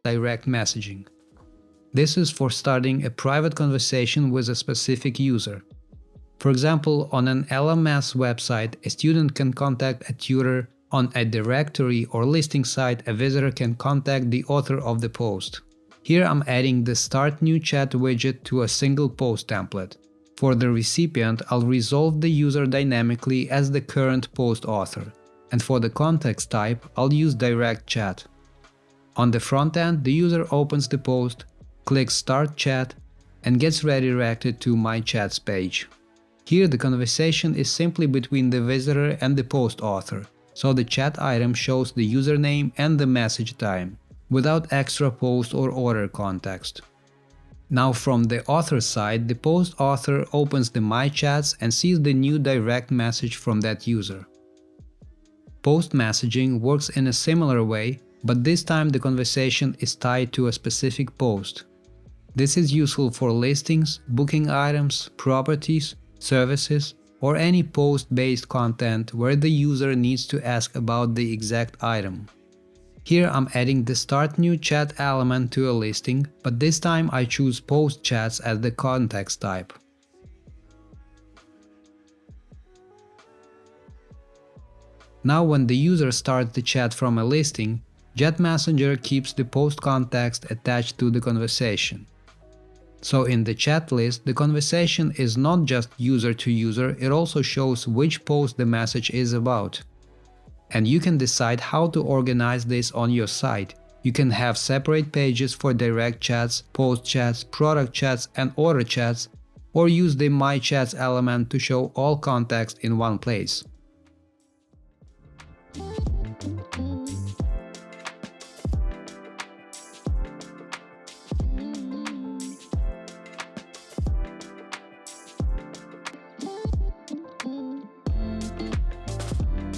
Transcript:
direct messaging. This is for starting a private conversation with a specific user. For example, on an LMS website, a student can contact a tutor. On a directory or listing site, a visitor can contact the author of the post. Here I'm adding the Start New Chat widget to a single post template. For the recipient, I'll resolve the user dynamically as the current post author. And for the context type, I'll use direct chat. On the front end, the user opens the post, clicks Start Chat, and gets redirected to My Chats page. Here the conversation is simply between the visitor and the post author, so the chat item shows the username and the message time, without extra post or order context. Now from the author side, the post author opens the My Chats and sees the new direct message from that user. Post messaging works in a similar way, but this time the conversation is tied to a specific post. This is useful for listings, booking items, properties, services, or any post-based content where the user needs to ask about the exact item. Here I'm adding the Start New Chat element to a listing, but this time I choose Post Chats as the context type. Now when the user starts the chat from a listing, JetMessenger keeps the post context attached to the conversation. So in the chat list, the conversation is not just user to user, it also shows which post the message is about. And you can decide how to organize this on your site. You can have separate pages for direct chats, post chats, product chats, and order chats, or use the My Chats element to show all context in one place.